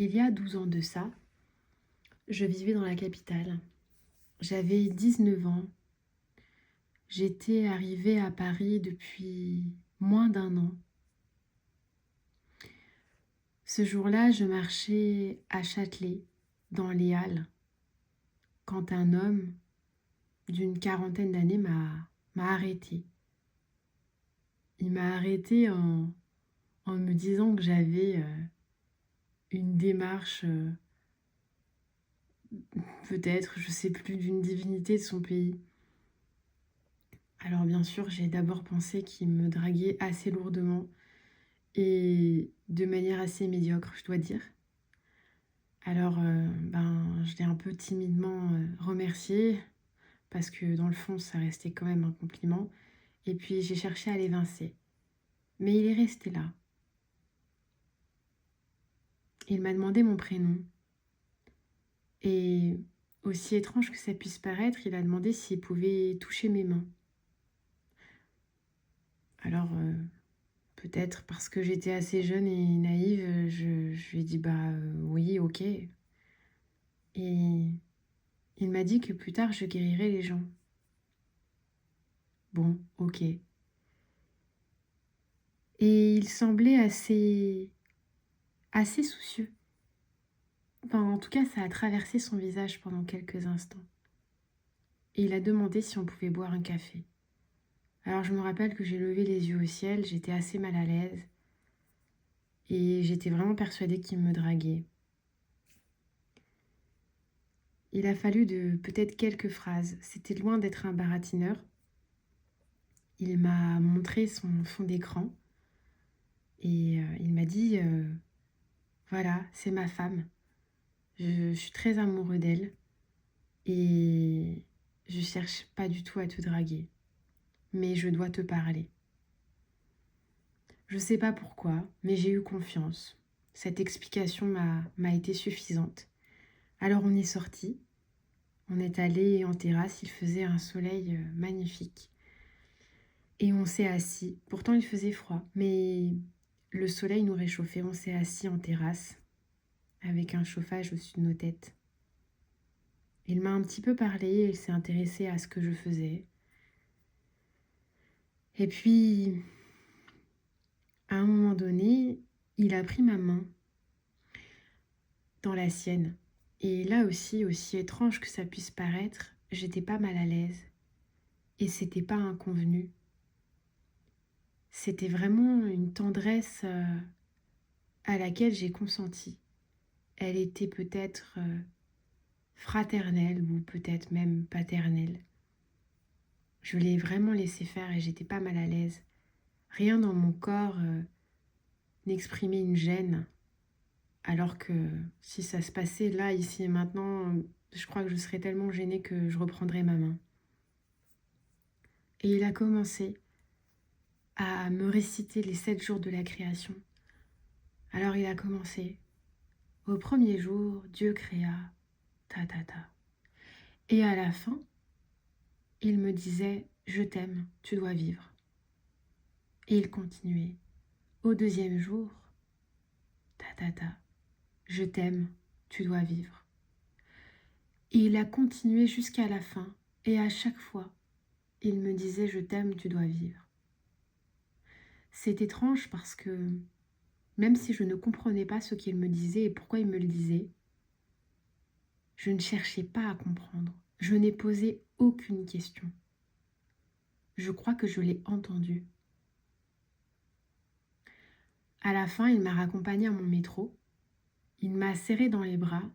Il y a 12 ans de ça, je vivais dans la capitale. J'avais 19 ans. J'étais arrivée à Paris depuis moins d'un an. Ce jour-là, je marchais à Châtelet, dans les Halles, quand un homme d'une quarantaine d'années m'a arrêtée. Il m'a arrêtée en me disant que j'avais une démarche, peut-être, je sais plus, d'une divinité de son pays. Alors bien sûr, j'ai d'abord pensé qu'il me draguait assez lourdement et de manière assez médiocre, je dois dire. Alors, je l'ai un peu timidement remercié parce que dans le fond, ça restait quand même un compliment. Et puis, j'ai cherché à l'évincer. Mais il est resté là. Il m'a demandé mon prénom. Et aussi étrange que ça puisse paraître, il a demandé s'il pouvait toucher mes mains. Alors, peut-être parce que j'étais assez jeune et naïve, je lui ai dit oui, ok. Et il m'a dit que plus tard je guérirais les gens. Bon, ok. Et il semblait assez soucieux. Enfin, en tout cas, ça a traversé son visage pendant quelques instants. Et il a demandé si on pouvait boire un café. Alors je me rappelle que j'ai levé les yeux au ciel, j'étais assez mal à l'aise. Et j'étais vraiment persuadée qu'il me draguait. Il a fallu de peut-être quelques phrases. C'était loin d'être un baratineur. Il m'a montré son fond d'écran. Et il m'a dit, voilà, c'est ma femme. Je suis très amoureux d'elle. Et je cherche pas du tout à te draguer. Mais je dois te parler. Je sais pas pourquoi, mais j'ai eu confiance. Cette explication m'a été suffisante. Alors on est sorti. On est allé en terrasse, il faisait un soleil magnifique. Et on s'est assis. Pourtant il faisait froid, mais le soleil nous réchauffait. On s'est assis en terrasse avec un chauffage au-dessus de nos têtes. Il m'a un petit peu parlé, il s'est intéressé à ce que je faisais. Et puis, à un moment donné, il a pris ma main dans la sienne. Et là aussi étrange que ça puisse paraître, j'étais pas mal à l'aise. Et c'était pas un convenu. C'était vraiment une tendresse à laquelle j'ai consenti. Elle était peut-être fraternelle ou peut-être même paternelle. Je l'ai vraiment laissé faire et j'étais pas mal à l'aise. Rien dans mon corps n'exprimait une gêne. Alors que si ça se passait là, ici et maintenant, je crois que je serais tellement gênée que je reprendrais ma main. Et il a commencé à me réciter les 7 jours de la création. Alors il a commencé. Au premier jour, Dieu créa, ta ta ta. Et à la fin, il me disait, je t'aime, tu dois vivre. Et il continuait. Au deuxième jour, ta ta ta, je t'aime, tu dois vivre. Et il a continué jusqu'à la fin. Et à chaque fois, il me disait, je t'aime, tu dois vivre. C'est étrange parce que même si je ne comprenais pas ce qu'il me disait et pourquoi il me le disait, je ne cherchais pas à comprendre. Je n'ai posé aucune question. Je crois que je l'ai entendu. À la fin, il m'a raccompagnée à mon métro. Il m'a serré dans les bras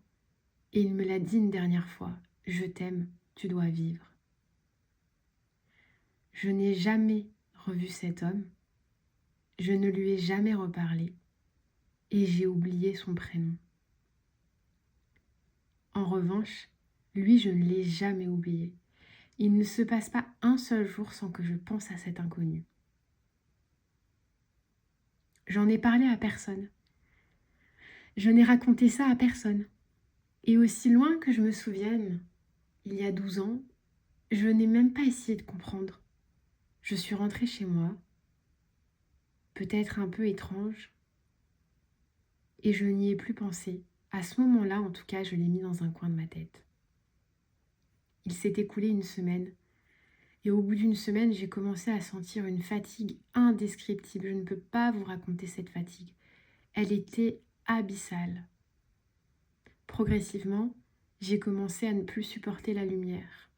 et il me l'a dit une dernière fois. Je t'aime, tu dois vivre. Je n'ai jamais revu cet homme. Je ne lui ai jamais reparlé et j'ai oublié son prénom. En revanche, lui, je ne l'ai jamais oublié. Il ne se passe pas un seul jour sans que je pense à cet inconnu. J'en ai parlé à personne. Je n'ai raconté ça à personne. Et aussi loin que je me souvienne, il y a 12 ans, je n'ai même pas essayé de comprendre. Je suis rentrée chez moi, peut-être un peu étrange, et je n'y ai plus pensé. À ce moment-là, en tout cas, je l'ai mis dans un coin de ma tête. Il s'est écoulé une semaine. Et au bout d'une semaine, j'ai commencé à sentir une fatigue indescriptible. Je ne peux pas vous raconter cette fatigue. Elle était abyssale. Progressivement, j'ai commencé à ne plus supporter la lumière.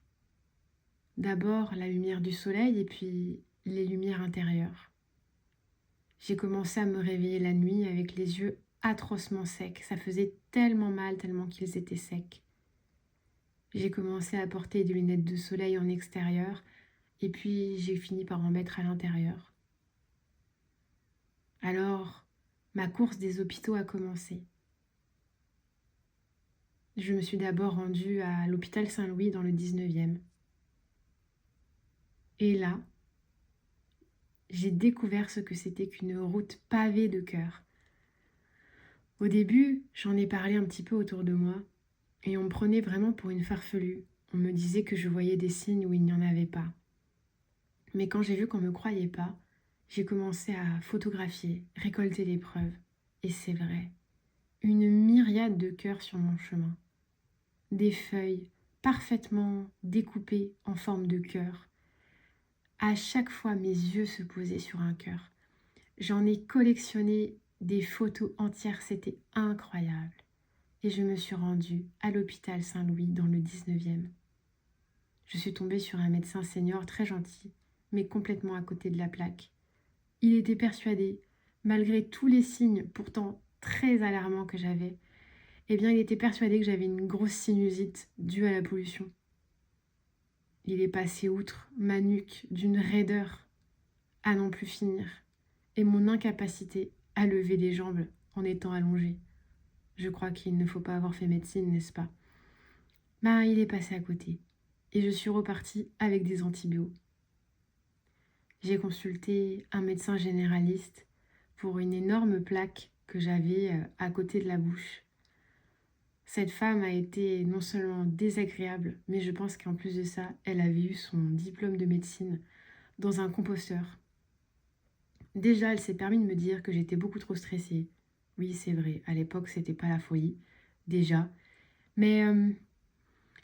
D'abord la lumière du soleil et puis les lumières intérieures. J'ai commencé à me réveiller la nuit avec les yeux atrocement secs. Ça faisait tellement mal, tellement qu'ils étaient secs. J'ai commencé à porter des lunettes de soleil en extérieur et puis j'ai fini par en mettre à l'intérieur. Alors, ma course des hôpitaux a commencé. Je me suis d'abord rendue à l'hôpital Saint-Louis dans le 19e. Et là, j'ai découvert ce que c'était qu'une route pavée de cœurs. Au début, j'en ai parlé un petit peu autour de moi et on me prenait vraiment pour une farfelue. On me disait que je voyais des signes où il n'y en avait pas. Mais quand j'ai vu qu'on ne me croyait pas, j'ai commencé à photographier, récolter les preuves. Et c'est vrai, une myriade de cœurs sur mon chemin. Des feuilles parfaitement découpées en forme de cœur. À chaque fois, mes yeux se posaient sur un cœur. J'en ai collectionné des photos entières, c'était incroyable. Et je me suis rendue à l'hôpital Saint-Louis dans le 19e. Je suis tombée sur un médecin senior très gentil, mais complètement à côté de la plaque. Il était persuadé, malgré tous les signes pourtant très alarmants que j'avais, eh bien il était persuadé que j'avais une grosse sinusite due à la pollution. Il est passé outre ma nuque d'une raideur à n'en plus finir et mon incapacité à lever les jambes en étant allongée. Je crois qu'il ne faut pas avoir fait médecine, n'est-ce pas? Ben, il est passé à côté et je suis repartie avec des antibiotiques. J'ai consulté un médecin généraliste pour une énorme plaque que j'avais à côté de la bouche. Cette femme a été non seulement désagréable, mais je pense qu'en plus de ça, elle avait eu son diplôme de médecine dans un composteur. Déjà, elle s'est permis de me dire que j'étais beaucoup trop stressée. Oui, c'est vrai, à l'époque, c'était pas la folie, déjà. Mais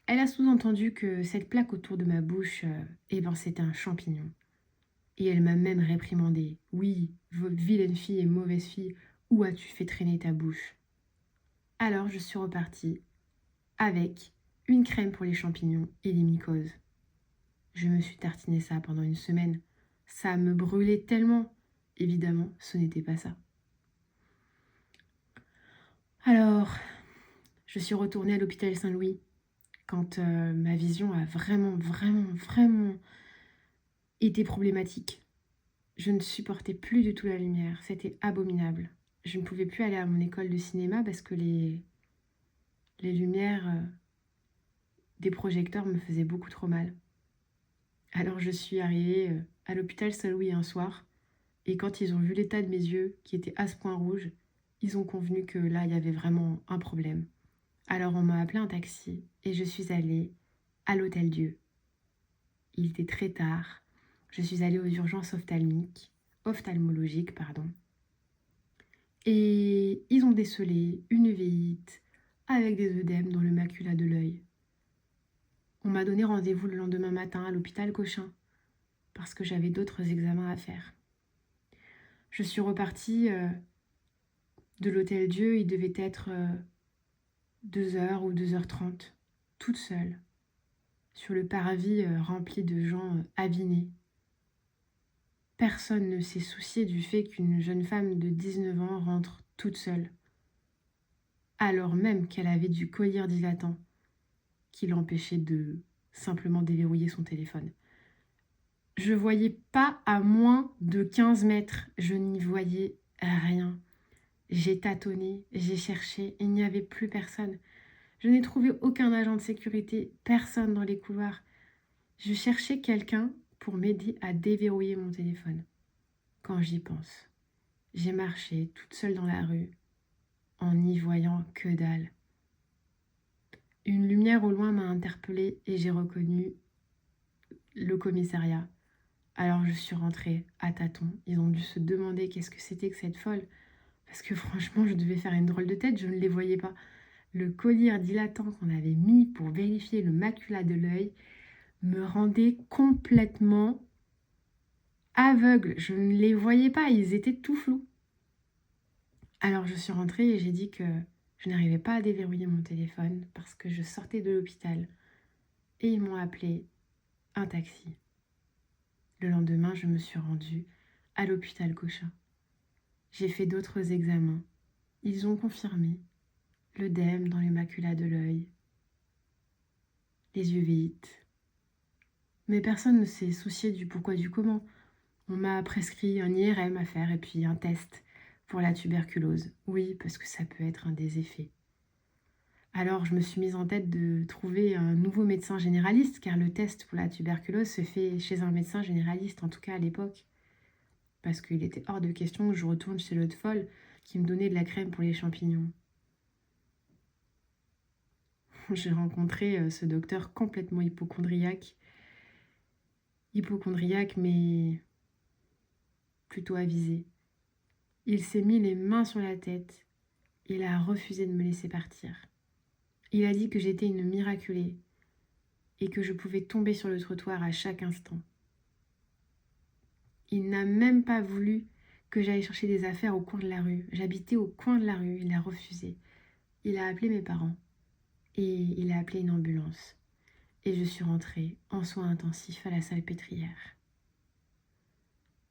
elle a sous-entendu que cette plaque autour de ma bouche, eh ben, c'était un champignon. Et elle m'a même réprimandé. Oui, vilaine fille et mauvaise fille, où as-tu fait traîner ta bouche? Alors je suis repartie avec une crème pour les champignons et les mycoses. Je me suis tartiné ça pendant une semaine. Ça me brûlait tellement. Évidemment, ce n'était pas ça. Alors, je suis retournée à l'hôpital Saint-Louis quand ma vision a vraiment été problématique. Je ne supportais plus du tout la lumière, c'était abominable. Je ne pouvais plus aller à mon école de cinéma parce que les lumières des projecteurs me faisaient beaucoup trop mal. Alors je suis arrivée à l'hôpital Saint-Louis un soir et quand ils ont vu l'état de mes yeux qui étaient à ce point rouge, ils ont convenu que là il y avait vraiment un problème. Alors on m'a appelé un taxi et je suis allée à l'Hôtel Dieu. Il était très tard. Je suis allée aux urgences ophtalmologiques. Et ils ont décelé une uveitis avec des œdèmes dans le macula de l'œil. On m'a donné rendez-vous le lendemain matin à l'hôpital Cochin parce que j'avais d'autres examens à faire. Je suis repartie de l'Hôtel Dieu, il devait être 2h ou 2h30, toute seule, sur le parvis rempli de gens avinés. Personne ne s'est soucié du fait qu'une jeune femme de 19 ans rentre toute seule, alors même qu'elle avait du collier dilatant qui l'empêchait de simplement déverrouiller son téléphone. Je voyais pas à moins de 15 mètres, je n'y voyais rien. J'ai tâtonné, j'ai cherché, il n'y avait plus personne. Je n'ai trouvé aucun agent de sécurité, personne dans les couloirs. Je cherchais quelqu'un pour m'aider à déverrouiller mon téléphone. Quand j'y pense, j'ai marché toute seule dans la rue, en n'y voyant que dalle. Une lumière au loin m'a interpellée et j'ai reconnu le commissariat. Alors je suis rentrée à tâtons. Ils ont dû se demander qu'est-ce que c'était que cette folle. Parce que franchement, je devais faire une drôle de tête, je ne les voyais pas. le collier dilatant qu'on avait mis pour vérifier le macula de l'œil me rendait complètement aveugle. Je ne les voyais pas, ils étaient tout flous. Alors je suis rentrée et j'ai dit que je n'arrivais pas à déverrouiller mon téléphone parce que je sortais de l'hôpital et ils m'ont appelé un taxi. Le lendemain, je me suis rendue à l'hôpital Cochin. J'ai fait d'autres examens. Ils ont confirmé l'œdème dans les maculas de l'œil, les uvéites. Mais personne ne s'est soucié du pourquoi du comment. On m'a prescrit un IRM à faire et puis un test pour la tuberculose. Oui, parce que ça peut être un des effets. Alors je me suis mise en tête de trouver un nouveau médecin généraliste, car le test pour la tuberculose se fait chez un médecin généraliste, en tout cas à l'époque. Parce qu'il était hors de question que je retourne chez l'autre folle qui me donnait de la crème pour les champignons. J'ai rencontré ce docteur complètement hypocondriaque. Hypocondriaque, mais plutôt avisé. Il s'est mis les mains sur la tête. Il a refusé de me laisser partir. Il a dit que j'étais une miraculée et que je pouvais tomber sur le trottoir à chaque instant. Il n'a même pas voulu que j'aille chercher des affaires au coin de la rue. J'habitais au coin de la rue, il a refusé. Il a appelé mes parents et il a appelé une ambulance. Et je suis rentrée en soins intensifs à la Salpêtrière.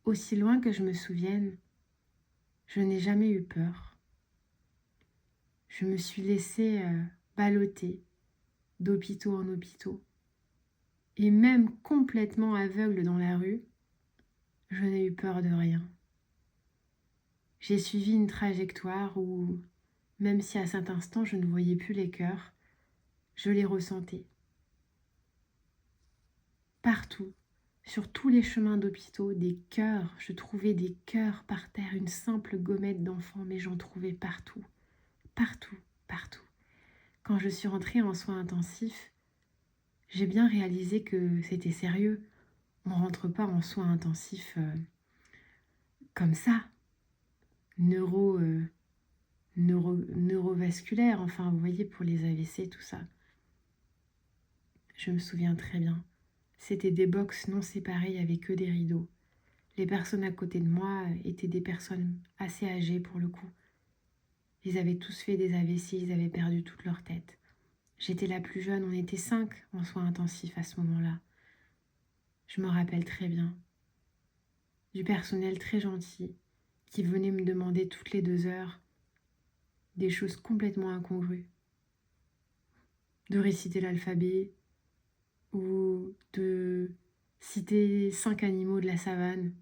Aussi loin que je me souvienne, je n'ai jamais eu peur. Je me suis laissée balloter d'hôpitaux en hôpitaux. Et même complètement aveugle dans la rue, je n'ai eu peur de rien. J'ai suivi une trajectoire où, même si à cet instant je ne voyais plus les cœurs, je les ressentais. Partout, sur tous les chemins d'hôpitaux, des cœurs, je trouvais des cœurs par terre, une simple gommette d'enfant, mais j'en trouvais partout, partout, partout. Quand je suis rentrée en soins intensifs, j'ai bien réalisé que c'était sérieux. On ne rentre pas en soins intensifs comme ça. Neurovasculaire, enfin vous voyez, pour les AVC, tout ça. Je me souviens très bien. C'était des box non séparées, il n'y avait que des rideaux. Les personnes à côté de moi étaient des personnes assez âgées pour le coup. Ils avaient tous fait des AVC, ils avaient perdu toute leur tête. J'étais la plus jeune, on était 5 en soins intensifs à ce moment-là. Je me rappelle très bien. Du personnel très gentil qui venait me demander toutes les 2 heures des choses complètement incongrues. De réciter l'alphabet ou de citer 5 animaux de la savane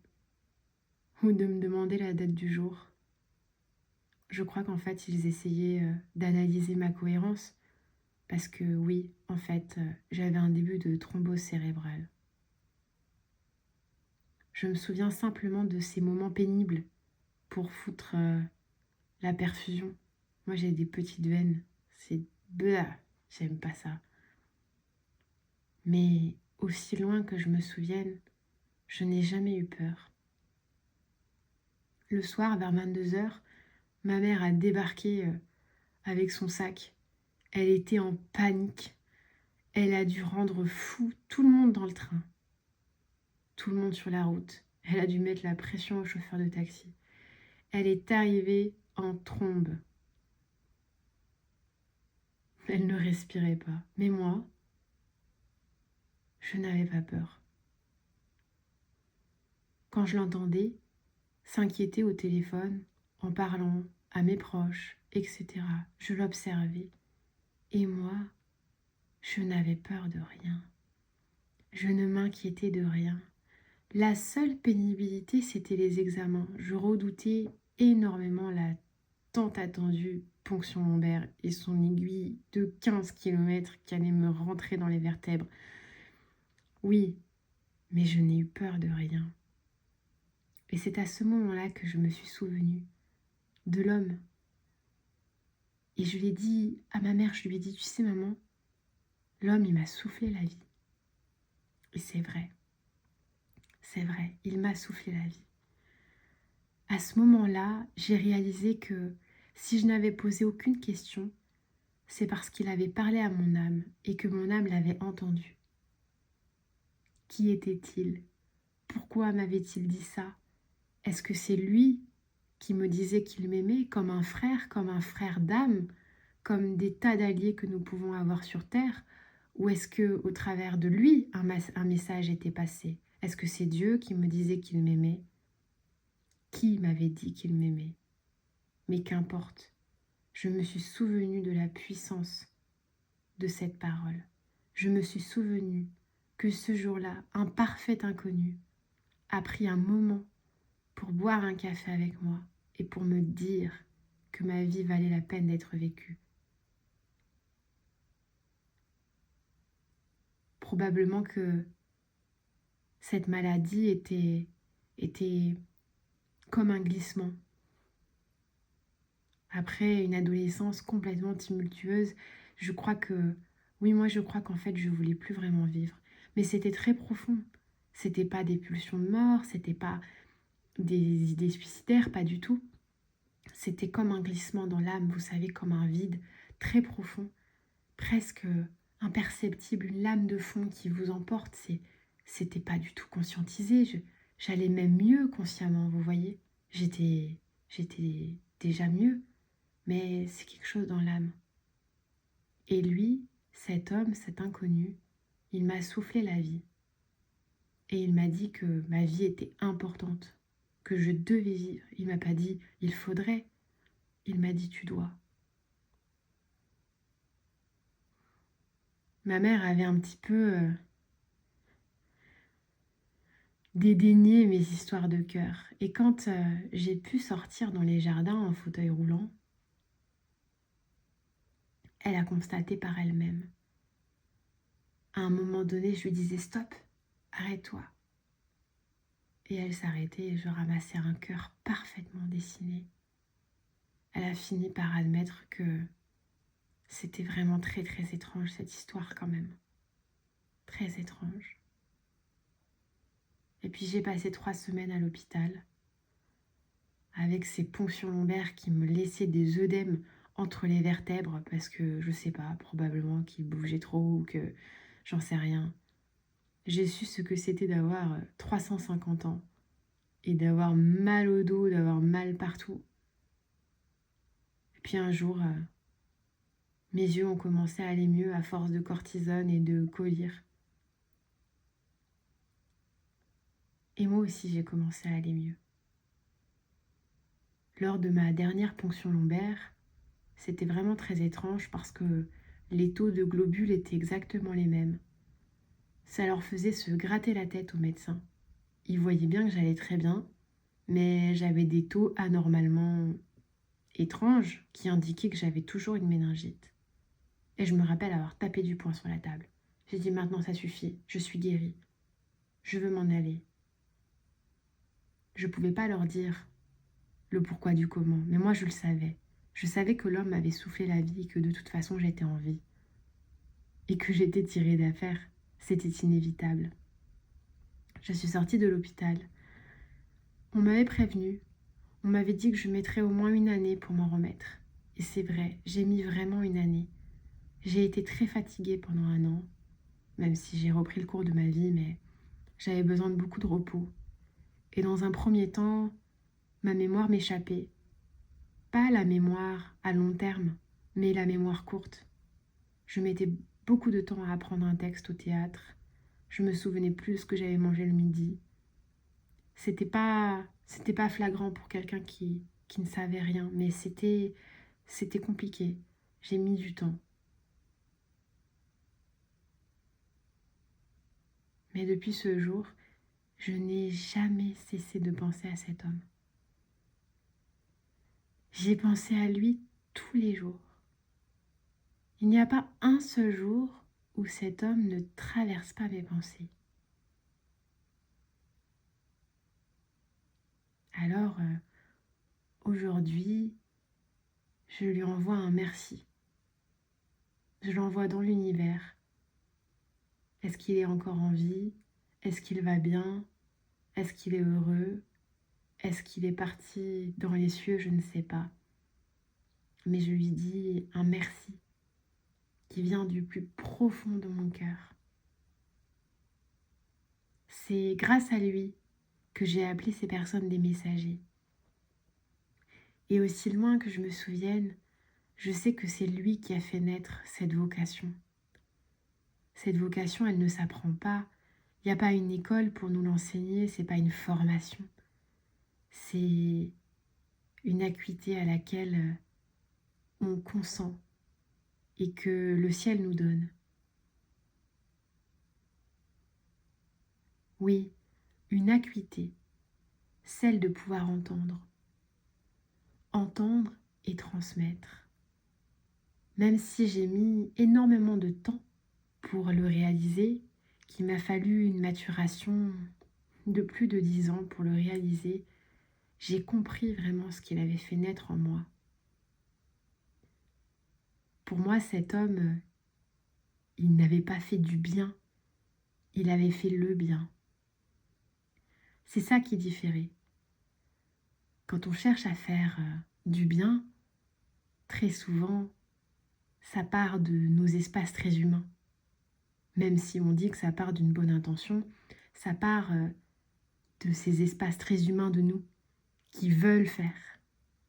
ou de me demander la date du jour. Je crois qu'en fait, ils essayaient d'analyser ma cohérence parce que oui, en fait, j'avais un début de thrombose cérébrale. Je me souviens simplement de ces moments pénibles pour foutre la perfusion. Moi, j'ai des petites veines. C'est... j'aime pas ça. Mais aussi loin que je me souvienne, je n'ai jamais eu peur. Le soir, vers 22h, ma mère a débarqué avec son sac. Elle était en panique. Elle a dû rendre fou tout le monde dans le train. Tout le monde sur la route. Elle a dû mettre la pression au chauffeur de taxi. Elle est arrivée en trombe. Elle ne respirait pas. Mais moi, je n'avais pas peur. Quand je l'entendais s'inquiéter au téléphone, en parlant à mes proches, etc., je l'observais. Et moi, je n'avais peur de rien. Je ne m'inquiétais de rien. La seule pénibilité, c'était les examens. Je redoutais énormément la tant attendue ponction lombaire et son aiguille de 15 km qui allait me rentrer dans les vertèbres. Oui, mais je n'ai eu peur de rien. Et c'est à ce moment-là que je me suis souvenue de l'homme. Et je l'ai dit à ma mère, je lui ai dit, tu sais maman, l'homme il m'a soufflé la vie. Et c'est vrai, il m'a soufflé la vie. À ce moment-là, j'ai réalisé que si je n'avais posé aucune question, c'est parce qu'il avait parlé à mon âme et que mon âme l'avait entendu. Qui était-il? Pourquoi m'avait-il dit ça? Est-ce que c'est lui qui me disait qu'il m'aimait comme un frère d'âme, comme des tas d'alliés que nous pouvons avoir sur terre? Ou est-ce que au travers de lui, un message était passé? Est-ce que c'est Dieu qui me disait qu'il m'aimait? Qui m'avait dit qu'il m'aimait? Mais qu'importe, je me suis souvenu de la puissance de cette parole. Je me suis souvenu que ce jour-là, un parfait inconnu a pris un moment pour boire un café avec moi et pour me dire que ma vie valait la peine d'être vécue. Probablement que cette maladie était comme un glissement. Après une adolescence complètement tumultueuse, je crois qu'en fait je voulais plus vraiment vivre. Mais c'était très profond. C'était pas des pulsions de mort, c'était pas des idées suicidaires, pas du tout. C'était comme un glissement dans l'âme, vous savez, comme un vide très profond, presque imperceptible, une lame de fond qui vous emporte. C'était pas du tout conscientisé. J'allais même mieux consciemment, vous voyez. J'étais déjà mieux, mais c'est quelque chose dans l'âme. Et lui, cet homme, cet inconnu, il m'a soufflé la vie. Et il m'a dit que ma vie était importante, que je devais vivre. Il m'a pas dit il faudrait, il m'a dit tu dois. Ma mère avait un petit peu dédaigné mes histoires de cœur. Et quand j'ai pu sortir dans les jardins en fauteuil roulant, elle a constaté par elle-même. À un moment donné, je lui disais stop, arrête-toi. Et elle s'arrêtait et je ramassais un cœur parfaitement dessiné. Elle a fini par admettre que c'était vraiment très très étrange cette histoire quand même. Très étrange. Et puis j'ai passé 3 semaines à l'hôpital avec ces ponctions lombaires qui me laissaient des œdèmes entre les vertèbres parce que je sais pas, probablement qu'ils bougeaient trop ou que j'en sais rien. J'ai su ce que c'était d'avoir 350 ans et d'avoir mal au dos, d'avoir mal partout. Et puis un jour, mes yeux ont commencé à aller mieux à force de cortisone et de collyre. Et moi aussi, j'ai commencé à aller mieux. Lors de ma dernière ponction lombaire, c'était vraiment très étrange parce que les taux de globules étaient exactement les mêmes. Ça leur faisait se gratter la tête aux médecins. Ils voyaient bien que j'allais très bien, mais j'avais des taux anormalement étranges qui indiquaient que j'avais toujours une méningite. Et je me rappelle avoir tapé du poing sur la table. J'ai dit maintenant ça suffit, je suis guérie. Je veux m'en aller. Je ne pouvais pas leur dire le pourquoi du comment, mais moi je le savais. Je savais que l'homme m'avait soufflé la vie et que de toute façon j'étais en vie. Et que j'étais tirée d'affaire. C'était inévitable. Je suis sortie de l'hôpital. On m'avait prévenu. On m'avait dit que je mettrais au moins 1 année pour m'en remettre. Et c'est vrai, j'ai mis vraiment 1 année. J'ai été très fatiguée pendant 1 an, même si j'ai repris le cours de ma vie, mais j'avais besoin de beaucoup de repos. Et dans un premier temps, ma mémoire m'échappait. Pas la mémoire à long terme, mais la mémoire courte. Je mettais beaucoup de temps à apprendre un texte au théâtre. Je me souvenais plus de ce que j'avais mangé le midi. C'était pas flagrant pour quelqu'un qui ne savait rien, mais c'était compliqué. J'ai mis du temps. Mais depuis ce jour, je n'ai jamais cessé de penser à cet homme. J'ai pensé à lui tous les jours. Il n'y a pas un seul jour où cet homme ne traverse pas mes pensées. Alors, aujourd'hui, je lui envoie un merci. Je l'envoie dans l'univers. Est-ce qu'il est encore en vie? Est-ce qu'il va bien? Est-ce qu'il est heureux? Est-ce qu'il est parti dans les cieux? Je ne sais pas. Mais je lui dis un merci. qui vient du plus profond de mon cœur. C'est grâce à lui que j'ai appelé ces personnes des messagers. Et aussi loin que je me souvienne, je sais que c'est lui qui a fait naître cette vocation. Cette vocation, elle ne s'apprend pas. Il n'y a pas une école pour nous l'enseigner, c'est pas une formation. C'est une acuité à laquelle on consent et que le ciel nous donne. Oui, une acuité, celle de pouvoir entendre. Entendre et transmettre. Même si j'ai mis énormément de temps pour le réaliser, qu'il m'a fallu une maturation de plus de 10 ans pour le réaliser, j'ai compris vraiment ce qu'il avait fait naître en moi. Pour moi, cet homme, il n'avait pas fait du bien, il avait fait le bien. C'est ça qui différait. Quand on cherche à faire du bien, très souvent, ça part de nos espaces très humains. Même si on dit que ça part d'une bonne intention, ça part de ces espaces très humains de nous, qui veulent faire,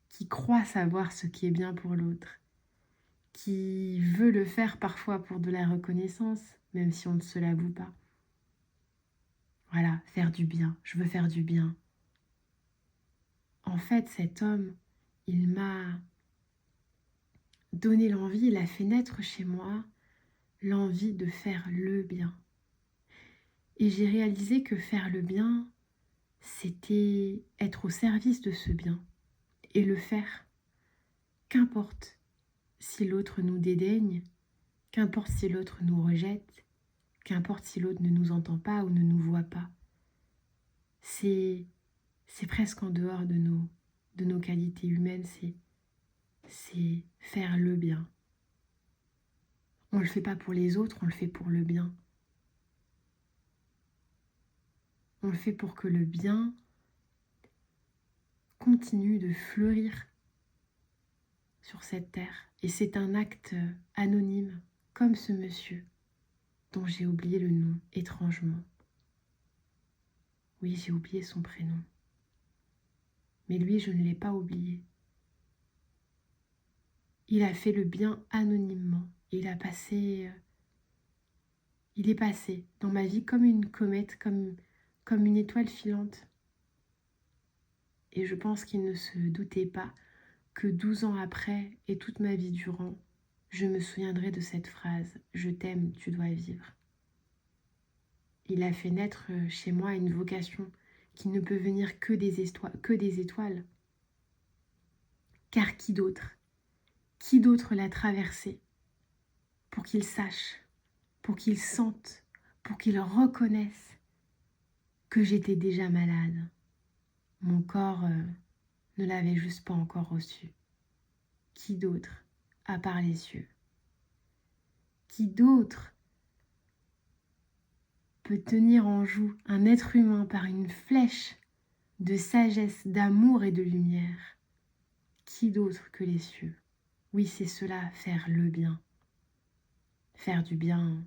qui croient savoir ce qui est bien pour l'autre, qui veut le faire parfois pour de la reconnaissance, même si on ne se l'avoue pas. Voilà, faire du bien, je veux faire du bien. En fait, cet homme, il m'a donné l'envie, il a fait naître chez moi l'envie de faire le bien. Et j'ai réalisé que faire le bien, c'était être au service de ce bien et le faire. Qu'importe si l'autre nous dédaigne, qu'importe si l'autre nous rejette, qu'importe si l'autre ne nous entend pas ou ne nous voit pas. C'est presque en dehors de nos qualités humaines, c'est faire le bien. On ne le fait pas pour les autres, on le fait pour le bien. On le fait pour que le bien continue de fleurir sur cette terre. Et c'est un acte anonyme, comme ce monsieur, dont j'ai oublié le nom étrangement. Oui, j'ai oublié son prénom. Mais lui, je ne l'ai pas oublié. Il a fait le bien anonymement. Il est passé dans ma vie comme une comète, comme une étoile filante. Et je pense qu'il ne se doutait pas que 12 ans après et toute ma vie durant, je me souviendrai de cette phrase « Je t'aime, tu dois vivre ». Il a fait naître chez moi une vocation qui ne peut venir que des étoiles. Car qui d'autre l'a traversée pour qu'il sache, pour qu'il sente, pour qu'il reconnaisse que j'étais déjà malade. Mon corps ne l'avait juste pas encore reçu. Qui d'autre, à part les cieux? Qui d'autre peut tenir en joue un être humain par une flèche de sagesse, d'amour et de lumière? Qui d'autre que les cieux? Oui, c'est cela, faire le bien. Faire du bien,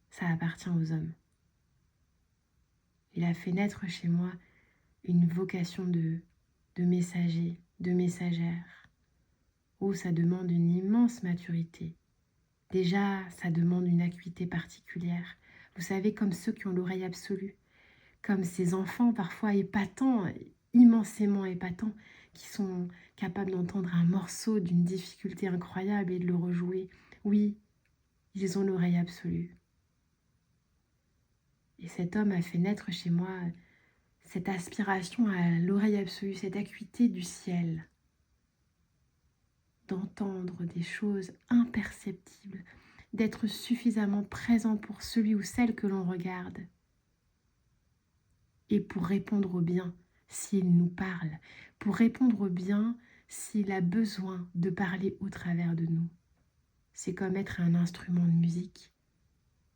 ça appartient aux hommes. Il a fait naître chez moi une vocation de messager, de messagère. Oh, ça demande une immense maturité. Déjà, ça demande une acuité particulière. Vous savez, comme ceux qui ont l'oreille absolue, comme ces enfants parfois épatants, immensément épatants, qui sont capables d'entendre un morceau d'une difficulté incroyable et de le rejouer. Oui, ils ont l'oreille absolue. Et cet homme a fait naître chez moi cette aspiration à l'oreille absolue, cette acuité du ciel, d'entendre des choses imperceptibles, d'être suffisamment présent pour celui ou celle que l'on regarde et pour répondre au bien s'il nous parle, pour répondre au bien s'il a besoin de parler au travers de nous. C'est comme être un instrument de musique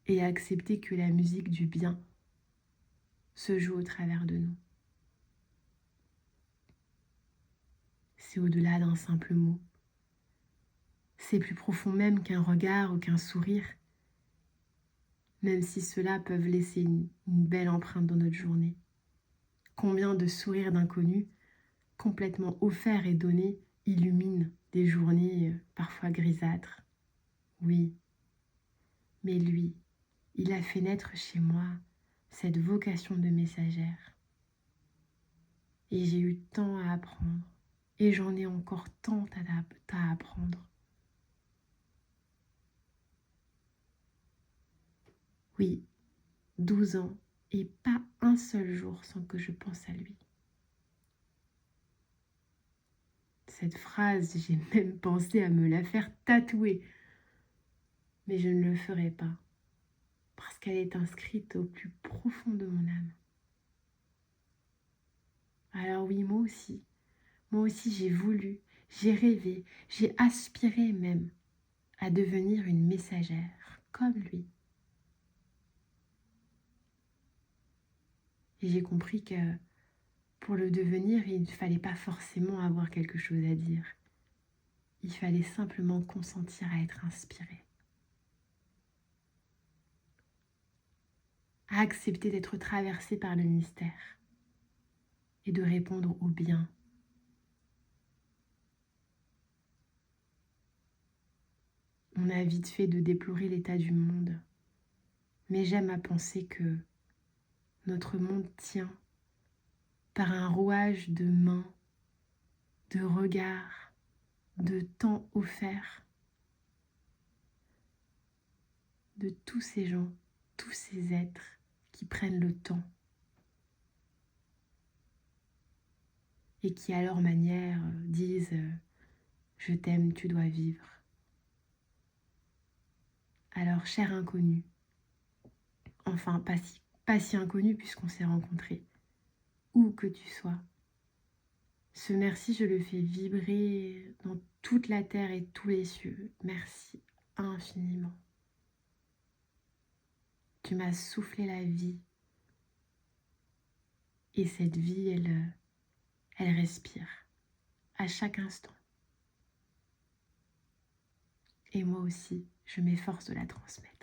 et accepter que la musique du bien se joue au travers de nous. c'est au-delà d'un simple mot. C'est plus profond même qu'un regard ou qu'un sourire, même si ceux-là peuvent laisser une belle empreinte dans notre journée. Combien de sourires d'inconnus, complètement offerts et donnés, illuminent des journées parfois grisâtres. Oui, mais lui, il a fait naître chez moi cette vocation de messagère. Et j'ai eu tant à apprendre, et j'en ai encore tant à apprendre. Oui, 12 ans, et pas un seul jour sans que je pense à lui. Cette phrase, j'ai même pensé à me la faire tatouer, mais je ne le ferai pas, parce qu'elle est inscrite au plus profond de mon âme. Alors oui, moi aussi j'ai voulu, j'ai rêvé, j'ai aspiré même à devenir une messagère, comme lui. Et j'ai compris que pour le devenir, il ne fallait pas forcément avoir quelque chose à dire. Il fallait simplement consentir à être inspiré, à accepter d'être traversé par le mystère et de répondre au bien. On a vite fait de déplorer l'état du monde, mais j'aime à penser que notre monde tient par un rouage de mains, de regards, de temps offert, de tous ces gens, tous ces êtres qui prennent le temps et qui à leur manière disent je t'aime, tu dois vivre. Alors cher inconnu, enfin pas si inconnu puisqu'on s'est rencontrés, où que tu sois, ce merci je le fais vibrer dans toute la terre et tous les cieux. Merci infiniment. Tu m'as soufflé la vie et cette vie, elle respire à chaque instant. Et moi aussi, je m'efforce de la transmettre.